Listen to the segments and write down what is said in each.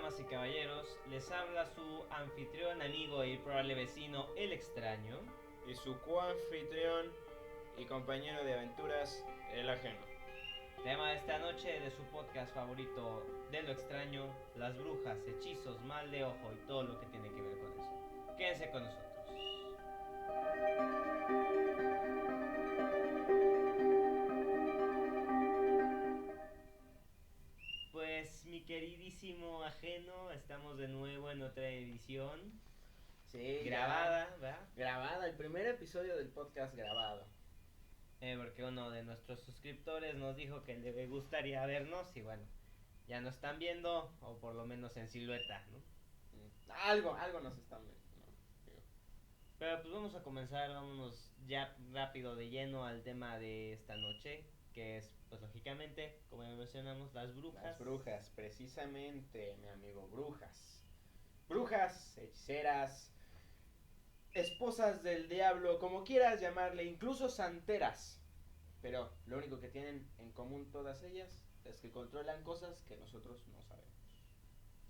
Damas y caballeros, les habla su anfitrión, amigo y probable vecino, el extraño. Y su coanfitrión y compañero de aventuras, el ajeno. Tema de esta noche de su podcast favorito de lo extraño, las brujas, hechizos, mal de ojo y todo lo que tiene que ver con eso. Quédense con nosotros. Pues mi queridísimo ajeno, estamos de nuevo en otra edición Sí, grabada, ¿verdad? Grabada, el primer episodio del podcast grabado. Porque uno de nuestros suscriptores nos dijo que le gustaría vernos y bueno, ya nos están viendo, o por lo menos en silueta, ¿no? Algo nos están viendo, ¿no? Pero pues vamos a comenzar, vámonos ya rápido de lleno al tema de esta noche, que es pues lógicamente, como ya mencionamos, las brujas. Las brujas, precisamente, mi amigo, brujas. Brujas, hechiceras, esposas del diablo, como quieras llamarle, incluso santeras. Pero lo único que tienen en común todas ellas es que controlan cosas que nosotros no sabemos.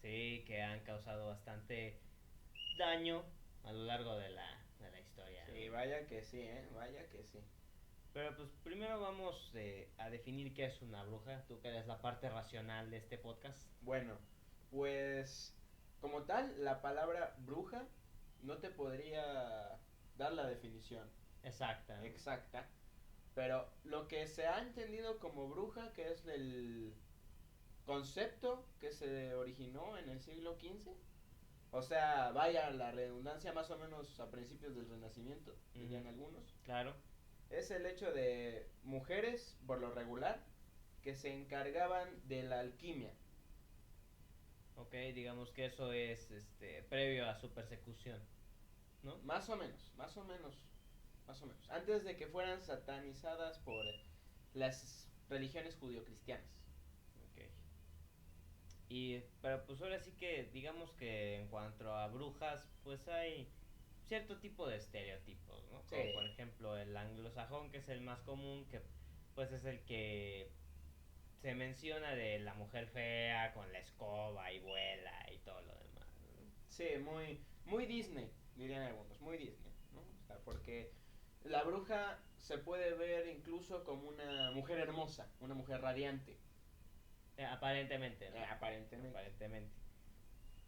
Sí, que han causado bastante daño a lo largo de la historia. Sí, ¿no? vaya que sí, vaya que sí. Pero pues primero vamos a definir qué es una bruja, tú que eres la parte racional de este podcast. Bueno, pues como tal, la palabra bruja no te podría dar la definición Exacta. ¿no? exacta, pero lo que se ha entendido como bruja, que es el concepto que se originó en el siglo XV, o sea, vaya la redundancia, más o menos a principios del Renacimiento, dirían algunos, Claro. es el hecho de mujeres, por lo regular, que se encargaban de la alquimia. Ok, digamos que eso es previo a su persecución, ¿no? Más o menos, más o menos, más o menos. Antes de que fueran satanizadas por las religiones judio-cristianas. Ok. Pero pues ahora sí que digamos que en cuanto a brujas, pues hay cierto tipo de estereotipos, ¿no? Sí. Como por ejemplo el anglosajón, que es el más común, que pues es el que se menciona de la mujer fea con la escoba y vuela y todo lo demás, ¿no? Sí, muy Disney, dirían algunos, muy Disney, ¿no? O sea, porque la bruja se puede ver incluso como una mujer hermosa, una mujer radiante. Aparentemente, ¿no? Aparentemente. Aparentemente.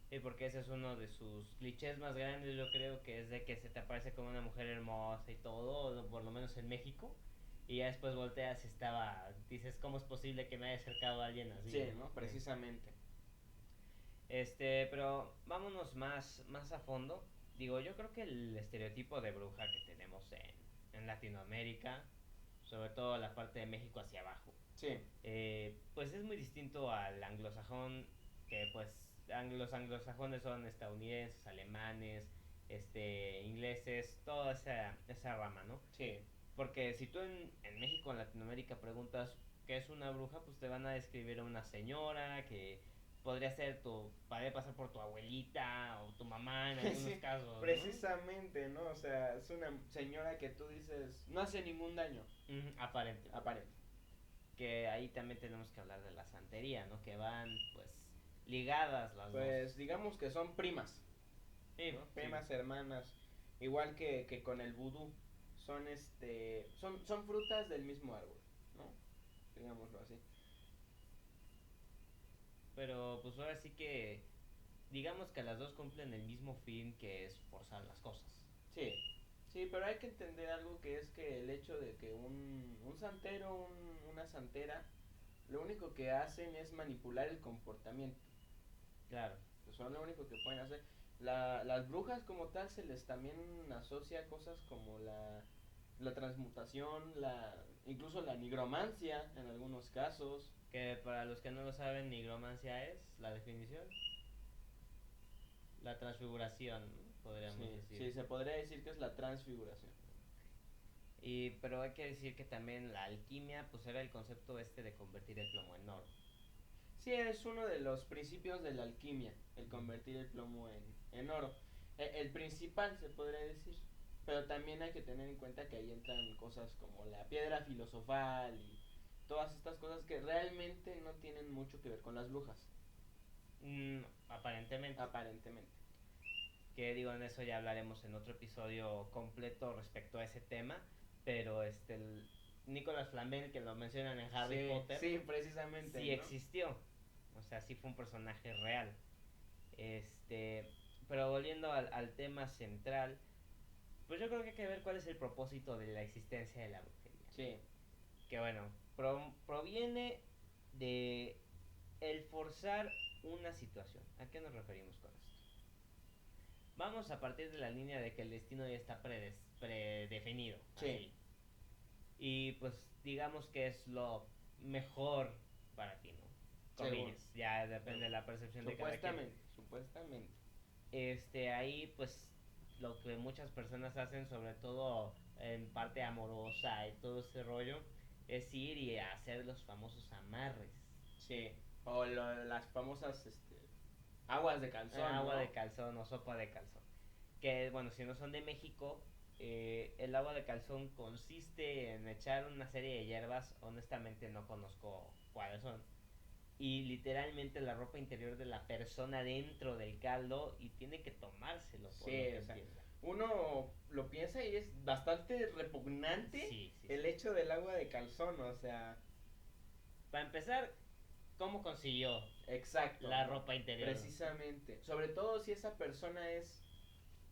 Sí, porque ese es uno de sus clichés más grandes, yo creo, que es de que se te aparece como una mujer hermosa y todo, por lo menos en México, y ya después volteas y dices, ¿cómo es posible que me haya acercado a alguien así? Sí, ¿no? Precisamente. Pero vámonos más a fondo. Digo, yo creo que el estereotipo de bruja que tenemos en Latinoamérica, sobre todo la parte de México hacia abajo, Sí. pues es muy distinto al anglosajón, que pues los anglosajones son estadounidenses, alemanes, ingleses, toda esa rama, ¿no? Sí. Porque si tú en México, en Latinoamérica, preguntas qué es una bruja, pues te van a describir a una señora que podría pasar por tu abuelita o tu mamá en algunos Sí, casos, precisamente, ¿no? O sea, es una señora que tú dices, no hace ningún daño. ¿no? Aparente. Aparente. Que ahí también tenemos que hablar de la santería, ¿no? Que van, pues, ligadas las dos. Pues digamos que son primas, Sí, ¿no? sí. Primas, hermanas. Igual que con el vudú. Son son frutas del mismo árbol, ¿no? Digámoslo así. Pero pues ahora sí que, digamos que las dos cumplen el mismo fin, que es forzar las cosas. Sí. Sí, pero hay que entender algo, que es que el hecho de que un santero, una santera, lo único que hacen es manipular el comportamiento. Claro. Son lo único que pueden hacer. Las brujas como tal se les también asocia cosas como la transmutación, incluso la nigromancia en algunos casos. Que para los que no lo saben, nigromancia es la definición. La transfiguración, ¿no? Podríamos Sí, decir. sí, se podría decir que es la transfiguración. Pero hay que decir que también la alquimia, pues era el concepto de convertir el plomo en oro. Sí, es uno de los principios de la alquimia, el convertir el plomo en oro. El principal se podría decir. Pero también hay que tener en cuenta que ahí entran cosas como la piedra filosofal y todas estas cosas que realmente no tienen mucho que ver con las brujas. aparentemente. Aparentemente. Que digo, en eso ya hablaremos en otro episodio completo respecto a ese tema. Pero el Nicolas Flamel, que lo mencionan en Harry Potter, sí, precisamente, sí ¿no? existió. O sea, sí fue un personaje real. Pero volviendo al tema central, pues yo creo que hay que ver cuál es el propósito de la existencia de la brujería. Sí. Que bueno, proviene de el forzar una situación. ¿A qué nos referimos con esto? Vamos a partir de la línea de que el destino ya está predefinido. Sí. Así. Y pues digamos que es lo mejor para ti, ¿no? Comillas, ya depende de la percepción de cada quien. Supuestamente. Ahí pues lo que muchas personas hacen, sobre todo en parte amorosa y todo ese rollo, es ir y hacer los famosos amarres. Sí. O las famosas aguas de calzón, Agua ¿no? de calzón o sopa de calzón. Que bueno, si no son de México, el agua de calzón consiste en echar una serie de hierbas, honestamente no conozco cuáles son, y literalmente la ropa interior de la persona dentro del caldo y tiene que tomárselo, por Sí, lo que o sea, entiendo. uno lo piensa y es bastante repugnante Sí, el hecho del agua de calzón, o sea, Para empezar, ¿cómo consiguió exacto, la ¿no? ropa interior? Precisamente, sobre todo si esa persona es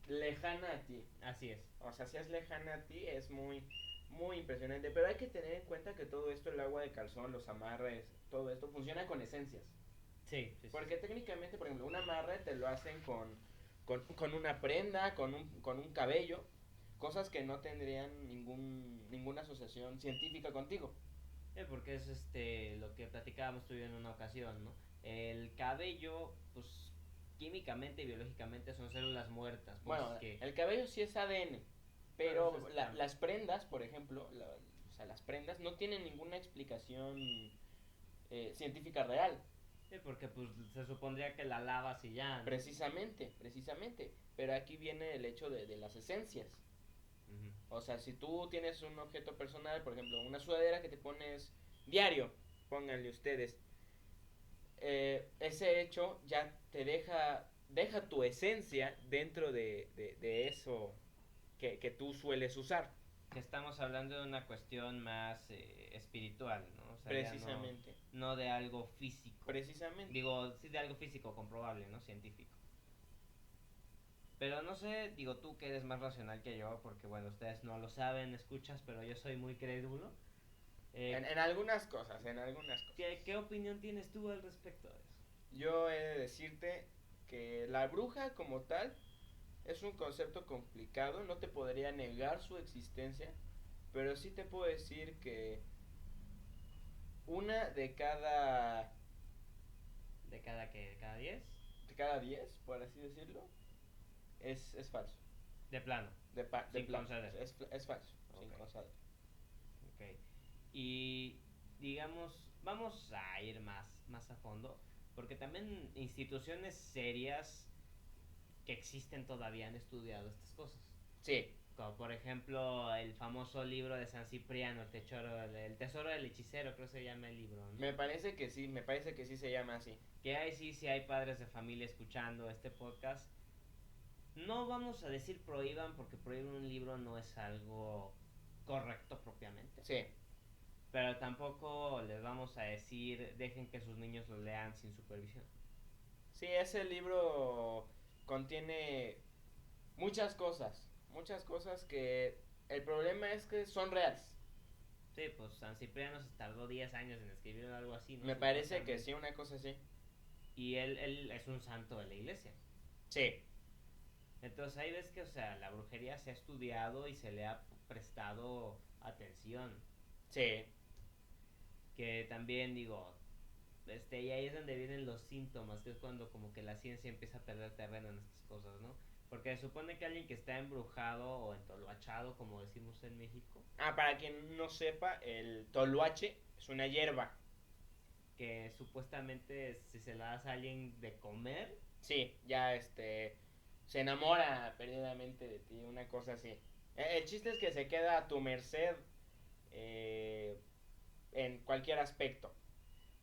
lejana a ti. Así es. O sea, si es lejana a ti es muy, muy impresionante. Pero hay que tener en cuenta que todo esto, el agua de calzón, los amarres, todo esto funciona con esencias. Sí, sí, Porque técnicamente, por ejemplo, un amarre te lo hacen con una prenda, con un cabello, cosas que no tendrían ninguna asociación científica contigo. Porque es lo que platicábamos tú y yo en una ocasión, ¿no? El cabello, pues químicamente y biológicamente son células muertas. Pues, Bueno, que el cabello sí es ADN, pero pero las prendas, por ejemplo, o sea, las prendas no tienen ninguna explicación científica real. porque pues se supondría que la lavas y ya, ¿no? Precisamente. Pero aquí viene el hecho de las esencias. Uh-huh. O sea, si tú tienes un objeto personal, por ejemplo, una sudadera que te pones diario, pónganle ustedes, ese hecho ya te deja tu esencia dentro de eso que tú sueles usar. Que estamos hablando de una cuestión más espiritual, ¿no? O sea, Precisamente. No de algo físico. Precisamente. Digo, sí de algo físico comprobable, ¿no? Científico. Pero no sé, digo tú que eres más racional que yo, porque bueno, ustedes no lo saben, escuchas, pero yo soy muy crédulo. En algunas cosas. ¿Qué opinión tienes tú al respecto de eso? Yo he de decirte que la bruja como tal es un concepto complicado, no te podría negar su existencia, pero sí te puedo decir que una de cada... ¿De cada qué? ¿De cada 10? De cada 10, por así decirlo, es falso. De plano. De sin plano. conceder. Es falso, okay. sin conceder. Ok. Y digamos, vamos a ir más a fondo, porque también instituciones serias que existen todavía han estudiado estas cosas. Sí. Como por ejemplo el famoso libro de San Cipriano, el tesoro del hechicero, creo que se llama el libro, ¿no? Me parece que sí se llama así. Que ahí sí, si hay padres de familia escuchando este podcast, no vamos a decir prohíban, porque prohíben un libro no es algo correcto propiamente. Sí. Pero tampoco les vamos a decir dejen que sus niños lo lean sin supervisión. Sí, ese libro contiene muchas cosas que el problema es que son reales. Sí, pues San Cipriano se tardó 10 años en escribir algo así, ¿no? Me parece que sí, una cosa así. Y él es un santo de la iglesia. Sí. Entonces ahí ves que, o sea, la brujería se ha estudiado y se le ha prestado atención. Sí. Que también digo, y ahí es donde vienen los síntomas, que es cuando como que la ciencia empieza a perder terreno en estas cosas, ¿no? Porque se supone que alguien que está embrujado o entoloachado, como decimos en México. Para quien no sepa, el toloache es una hierba. Que supuestamente si se la das a alguien de comer. Sí, ya se enamora perdidamente de ti, una cosa así. El chiste es que se queda a tu merced en cualquier aspecto.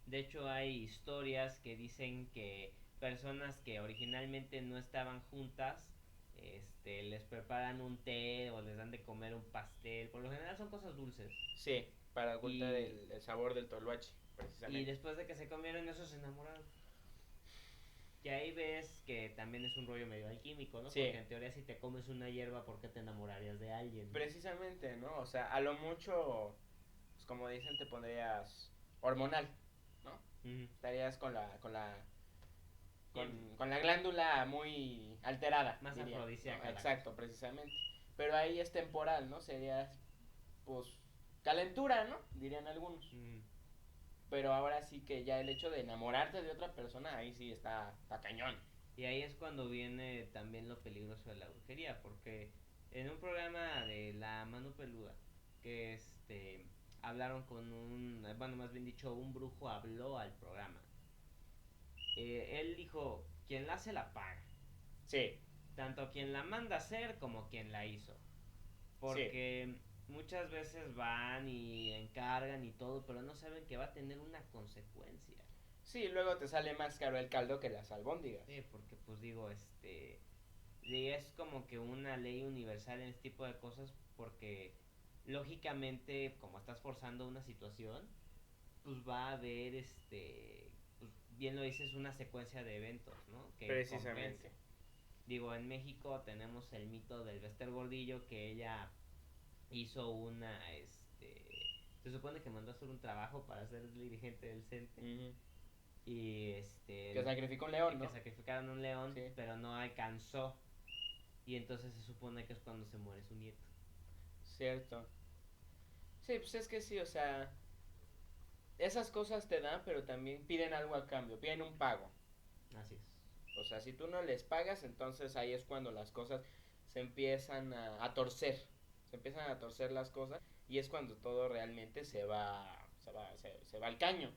De hecho hay historias que dicen que personas que originalmente no estaban juntas, les preparan un té o les dan de comer un pastel. Por lo general son cosas dulces. Sí, para ocultar Y, el sabor del toloache, y precisamente. después de que se comieron eso se enamoraron. Que ahí ves que también es un rollo medio alquímico, ¿no? Sí, Porque en teoría si te comes una hierba, ¿por qué te enamorarías de alguien? precisamente, ¿no? O sea, a lo mucho, pues como dicen, te pondrías hormonal, ¿no? Ujú. Estarías Bien, con la glándula muy alterada, más diría, ¿no? afrodisíaca la cosa. Exacto, precisamente. Pero ahí es temporal, ¿no? Sería, pues, calentura, ¿no? Dirían algunos. Ujú. Pero ahora sí que ya el hecho de enamorarte de otra persona, ahí sí está cañón. Y ahí es cuando viene también lo peligroso de la brujería, porque en un programa de La Mano Peluda, que hablaron con bueno, más bien dicho, un brujo habló al programa. Él dijo, quien la hace la paga, Sí, tanto quien la manda a hacer como quien la hizo, sí. porque muchas veces van y encargan y todo, pero no saben que va a tener una consecuencia. Sí, luego te sale más caro el caldo que las albóndigas. Sí, porque pues digo, y es como que una ley universal en este tipo de cosas porque lógicamente como estás forzando una situación, pues va a haber pues bien lo dices, una secuencia de eventos, ¿no? Que compense. Precisamente. Digo, en México tenemos el mito del Bester Gordillo que ella hizo se supone que mandó a hacer un trabajo para ser dirigente del CENTE Ujú. y Que sacrificó un león, que ¿no? sacrificaron un león, Sí, pero no alcanzó. Y entonces se supone que es cuando se muere su nieto. cierto. Sí, pues es que sí, o sea, esas cosas te dan, pero también piden algo a cambio, piden un pago. Así es. O sea, si tú no les pagas, entonces ahí es cuando las cosas se empiezan a torcer. Se empiezan a torcer las cosas y es cuando todo realmente se va al caño.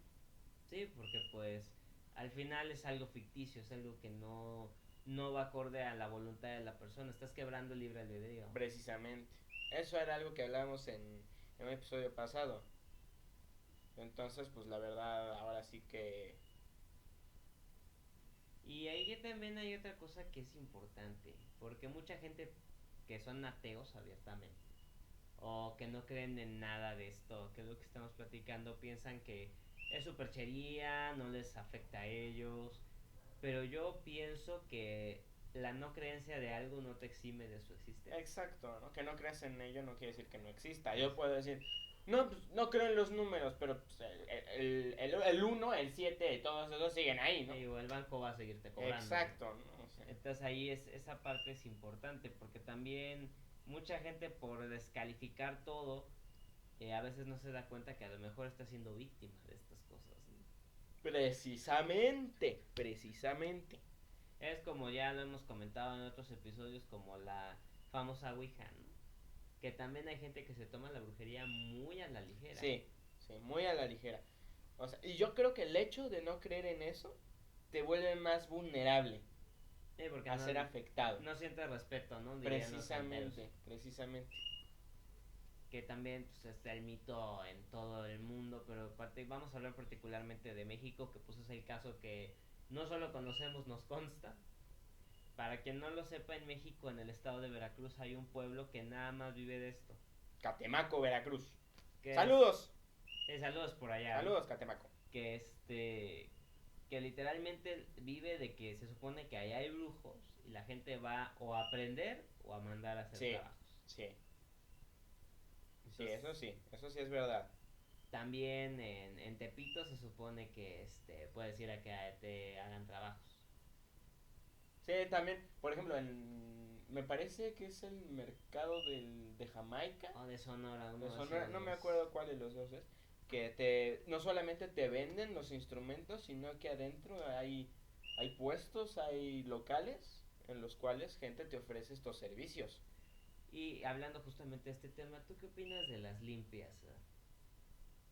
Sí, porque pues al final es algo ficticio, es algo que no va acorde a la voluntad de la persona. Estás quebrando el libre albedrío. Precisamente. Eso era algo que hablábamos en un episodio pasado. Entonces, pues la verdad, ahora sí que... Y ahí también hay otra cosa que es importante, porque mucha gente que son ateos abiertamente o que no creen en nada de esto, que es lo que estamos platicando, piensan que es superchería, no les afecta a ellos, pero yo pienso que la no creencia de algo no te exime de su existencia. Exacto, ¿no? Que no creas en ello no quiere decir que no exista. Yo puedo decir, no, pues, no creo en los números, pero pues, el 1, el 7, todos esos siguen ahí, ¿no? Digo, el banco va a seguirte cobrando, ¿no? Exacto, ¿no? O sea, Entonces ahí esa parte es importante porque también mucha gente por descalificar todo a veces no se da cuenta que a lo mejor está siendo víctima de estas cosas, ¿no? precisamente, precisamente. Es como ya lo hemos comentado en otros episodios como la famosa Ouija, ¿no? Que también hay gente que se toma la brujería muy a la ligera. Sí, sí, muy a la ligera. O sea, y yo creo que el hecho de no creer en eso te vuelve más vulnerable Porque a ser afectado. no sientes respeto, ¿no? Dirían los santeros. Precisamente, precisamente. Que también pues, está el mito en todo el mundo, pero vamos a hablar particularmente de México, que pues es el caso que no solo conocemos, nos consta. Para quien no lo sepa, en México, en el estado de Veracruz, hay un pueblo que nada más vive de esto. Catemaco, Veracruz. Que es... Saludos. saludos por allá, ¿no? Saludos, Catemaco. Que que literalmente vive de que se supone que allá hay brujos y la gente va o a aprender o a mandar a hacer Sí, trabajos. sí. Sí, Entonces, eso sí es verdad. también en Tepito se supone que puedes ir a que te hagan trabajos. Sí, también, por ejemplo, me parece que es el mercado de Jamaica, O de Sonora, de uno de Sonora, esos no me dos. acuerdo cuál de los dos es, que no solamente te venden los instrumentos, sino que adentro hay puestos, hay locales en los cuales gente te ofrece estos servicios. Y hablando justamente de este tema, ¿tú qué opinas de las limpias?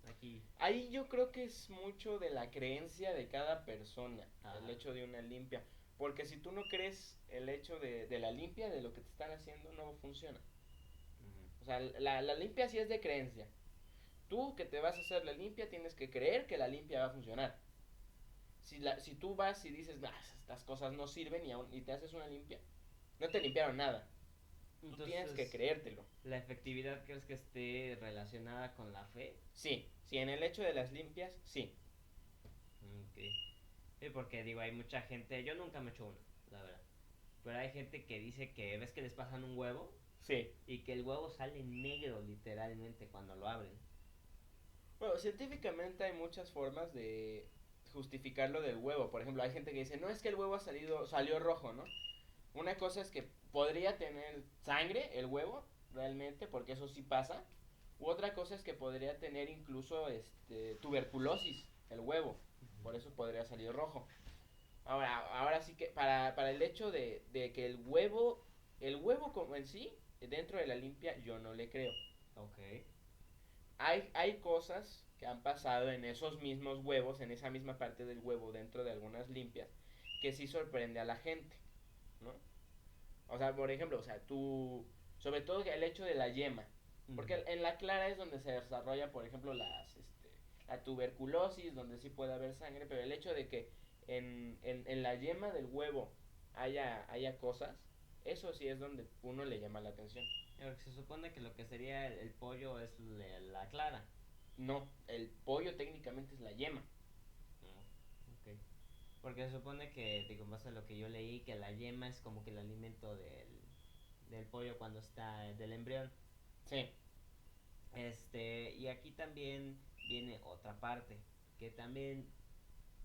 Aquí. Ahí yo creo que es mucho de la creencia de cada persona, el Ajá. hecho de una limpia. Porque si tú no crees el hecho de la limpia, de lo que te están haciendo, no funciona. Ujú. O sea, la limpia sí es de creencia. Tú que te vas a hacer la limpia tienes que creer que la limpia va a funcionar. si tú vas y dices, estas cosas no sirven y te haces una limpia, no te limpiaron nada. Tú tienes que Entonces, creértelo. ¿la efectividad crees que esté relacionada con la fe? Sí, sí, en el hecho de las limpias, sí. Ok. Sí, porque digo, hay mucha gente, yo nunca me he hecho una, la verdad. Pero hay gente que dice que ves que les pasan un huevo Sí. y que el huevo sale negro literalmente cuando lo abren. Bueno, científicamente hay muchas formas de justificar lo del huevo. Por ejemplo, hay gente que dice, no es que el huevo salió rojo, ¿no? Una cosa es que podría tener sangre el huevo, realmente, porque eso sí pasa. U otra cosa es que podría tener incluso tuberculosis el huevo. Por eso podría salir rojo. Ahora sí que para el hecho de que el huevo como en sí, dentro de la limpia, yo no le creo. Ok. Hay cosas que han pasado en esos mismos huevos, en esa misma parte del huevo, dentro de algunas limpias, que sí sorprende a la gente, ¿no? O sea, por ejemplo, o sea, sobre todo el hecho de la yema, porque en la clara es donde se desarrolla, por ejemplo, la tuberculosis, donde sí puede haber sangre, pero el hecho de que en la yema del huevo haya cosas, eso sí es donde uno le llama la atención. Porque se supone que lo que sería el pollo es la clara. No, el pollo técnicamente es la yema. Ok. Porque se supone que, digo, en base a lo que yo leí, que la yema es como que el alimento del pollo cuando está, del embrión. Sí, Y aquí también viene otra parte, que también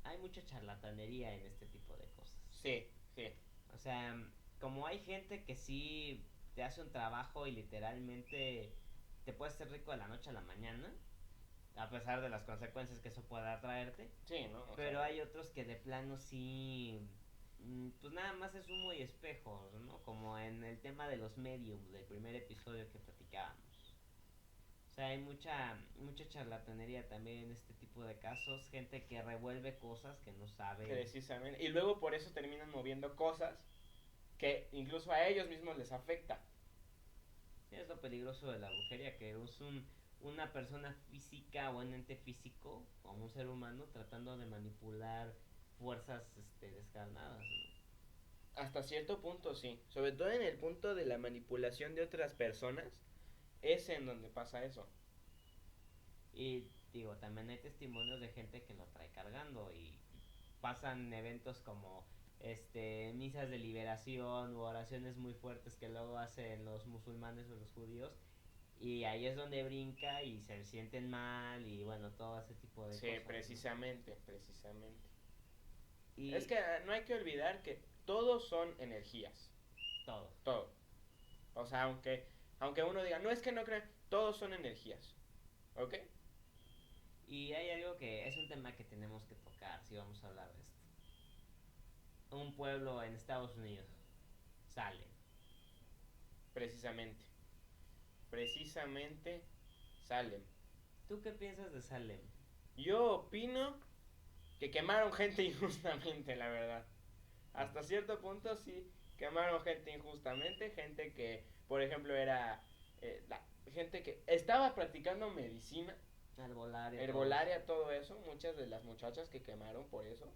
hay mucha charlatanería en este tipo de cosas. sí, sí. O sea, como hay gente que sí te hace un trabajo y literalmente te puedes ser rico de la noche a la mañana, a pesar de las consecuencias que eso pueda traerte, Sí, ¿no? pero hay otros que de plano sí, pues nada más es humo y espejos, ¿no? Como en el tema de los mediums del primer episodio que platicábamos. O sea, hay mucha charlatanería también en este tipo de casos, gente que revuelve cosas que no sabe. Precisamente. Y luego por eso terminan moviendo cosas que incluso a ellos mismos les afecta. Sí, es lo peligroso de la brujería, que es una persona física o un ente físico, como un ser humano, tratando de manipular fuerzas descarnadas, ¿no? Hasta cierto punto sí. Sobre todo en el punto de la manipulación de otras personas. Es en donde pasa eso. Y digo, también hay testimonios de gente que lo trae cargando y pasan eventos como misas de liberación u oraciones muy fuertes que luego hacen los musulmanes o los judíos y ahí es donde brinca y se sienten mal y bueno, todo ese tipo de Sí, cosas, ¿no? precisamente, precisamente. Es Y que no hay que olvidar que todos son energías. todo. Todo. O sea, aunque uno diga, no es que no crean, todos son energías. ¿Ok? Y hay algo que es un tema que tenemos que tocar si vamos a hablar de esto. Un pueblo en Estados Unidos, Salem. Precisamente. Precisamente Salem. ¿Tú qué piensas de Salem? Yo opino que quemaron gente injustamente, la verdad. Hasta cierto punto sí quemaron gente injustamente, gente que, por ejemplo, era gente que estaba practicando medicina, Herbolaria, todo eso. herbolaria, todo eso, muchas de las muchachas que quemaron por eso.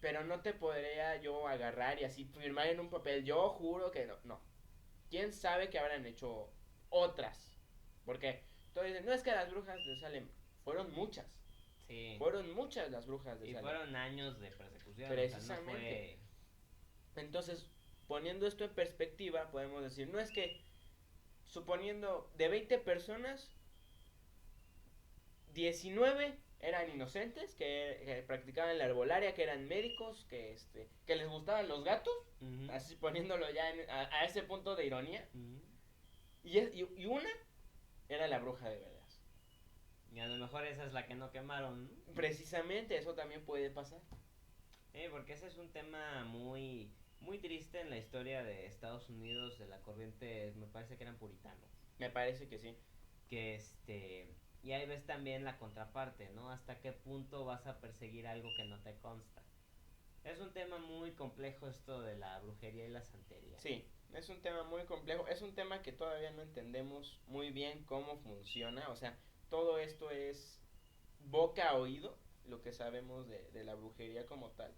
Pero no te podría yo agarrar y así firmar en un papel, yo juro que no, no. ¿Quién sabe qué habrán hecho otras? Porque todos dicen, no es que las brujas de Salem, fueron muchas. Sí. Fueron muchas las brujas de Y Salem. fueron años de persecución, o sea, no Precisamente. fue. Entonces, poniendo esto en perspectiva, podemos decir, no es que, suponiendo de 20 personas, 19 eran inocentes, que practicaban la herbolaria, que eran médicos, que les gustaban los gatos, Ujú, así poniéndolo ya a ese punto de ironía, ujú. y una era la bruja de verdad. Y a lo mejor esa es la que no quemaron, ¿no? Precisamente eso también puede pasar. Porque ese es un tema muy triste en la historia de Estados Unidos, de la corriente, me parece que eran puritanos. Me parece que sí. Que y ahí ves también la contraparte, ¿no? Hasta qué punto vas a perseguir algo que no te consta. Es un tema muy complejo esto de la brujería y la santería. Sí, es un tema muy complejo, es un tema que todavía no entendemos muy bien cómo funciona, o sea, todo esto es boca a oído, lo que sabemos de la brujería como tal.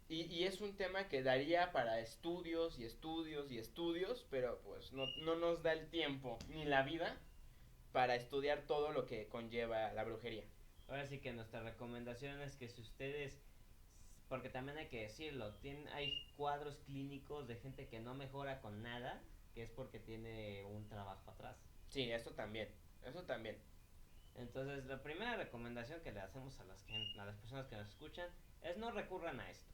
Y es un tema que daría para estudios y estudios y estudios, pero pues no nos da el tiempo ni la vida para estudiar todo lo que conlleva la brujería. Ahora sí que nuestra recomendación es que si ustedes, porque también hay que decirlo, hay cuadros clínicos de gente que no mejora con nada, que es porque tiene un trabajo atrás. Sí, eso también, eso también. Entonces, la primera recomendación que le hacemos a las personas que nos escuchan es no recurran a esto.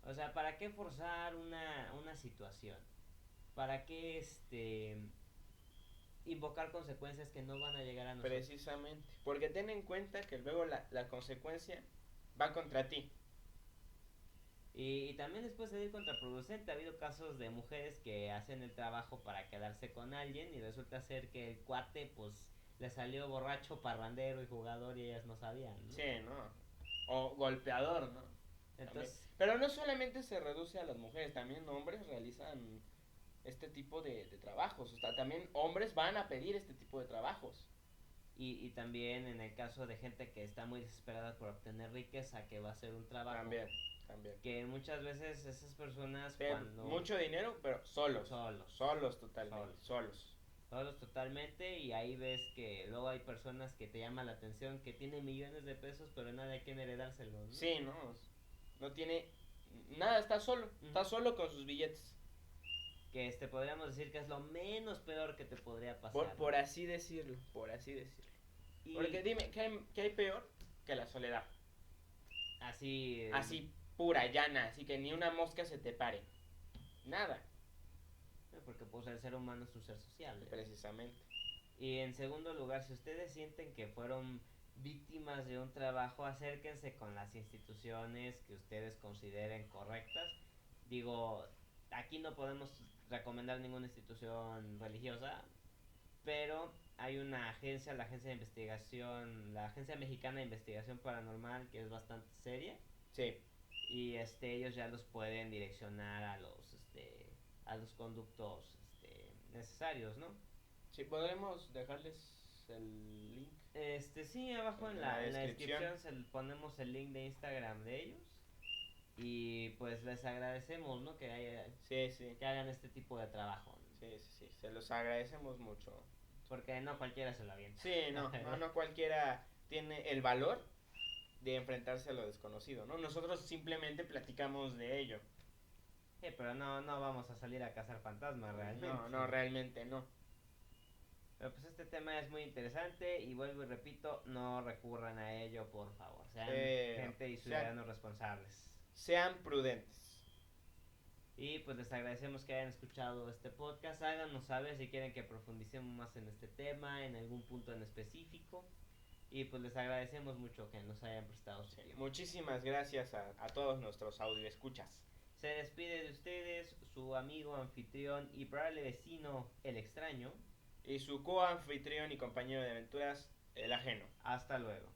O sea, ¿para qué forzar una situación? ¿Para qué invocar consecuencias que no van a llegar a nosotros? Precisamente, porque ten en cuenta que luego la consecuencia va contra ti. Y también les puede salir contraproducente. Ha habido casos de mujeres que hacen el trabajo para quedarse con alguien y resulta ser que el cuate pues le salió borracho, parrandero y jugador y ellas no sabían, ¿no? Sí, ¿no? O golpeador, ¿no? También. Entonces, Pero no solamente se reduce a las mujeres, también hombres realizan este tipo de trabajos. O sea, también hombres van a pedir este tipo de trabajos. y también en el caso de gente que está muy desesperada por obtener riqueza, que va a hacer un trabajo. También, también. Que muchas veces esas personas De cuando... mucho dinero, pero solos. Solos. Solos totalmente. Solos. Solos totalmente y ahí ves que luego hay personas que te llaman la atención que tienen millones de pesos pero nadie a quien heredárselos, ¿no? Sí, no. No tiene nada, está solo. Está solo con sus billetes. Que podríamos decir que es lo menos peor que te podría pasar. Por así decirlo, por así decirlo. Y Porque dime, ¿qué hay peor que la soledad? así... Así, pura, llana, así que ni una mosca se te pare. Nada, Porque pues el ser humano es un ser sociable. precisamente. Y en segundo lugar, si ustedes sienten que fueron víctimas de un trabajo, acérquense con las instituciones que ustedes consideren correctas. Digo, aquí no podemos recomendar ninguna institución religiosa, pero hay una agencia, la agencia de investigación, la Agencia Mexicana de Investigación Paranormal, que es bastante seria. Sí. Y ellos ya los pueden direccionar a los conductos necesarios, ¿no? Sí, podremos dejarles el link. Sí, abajo En en la descripción. descripción ponemos el link de Instagram de ellos. Y pues les agradecemos, ¿no? Sí, sí. Que hagan este tipo de trabajo, ¿no? Sí, sí, sí. Se los agradecemos mucho. Porque no cualquiera se lo avienta. Sí, no cualquiera tiene el valor de enfrentarse a lo desconocido, ¿no? Nosotros simplemente platicamos de ello. Sí, pero no vamos a salir a cazar fantasmas realmente. No, realmente no. Pero pues este tema es muy interesante y vuelvo y repito, no recurran a ello, por favor. Sean gente y ciudadanos responsables. Sean prudentes. Y pues les agradecemos que hayan escuchado este podcast. Háganos saber si quieren que profundicemos más en este tema, en algún punto en específico. Y pues les agradecemos mucho que nos hayan prestado su tiempo. Muchísimas gracias a todos nuestros audioescuchas. Se despide de ustedes su amigo, anfitrión y probable vecino, el extraño. Y su coanfitrión y compañero de aventuras, el ajeno. Hasta luego.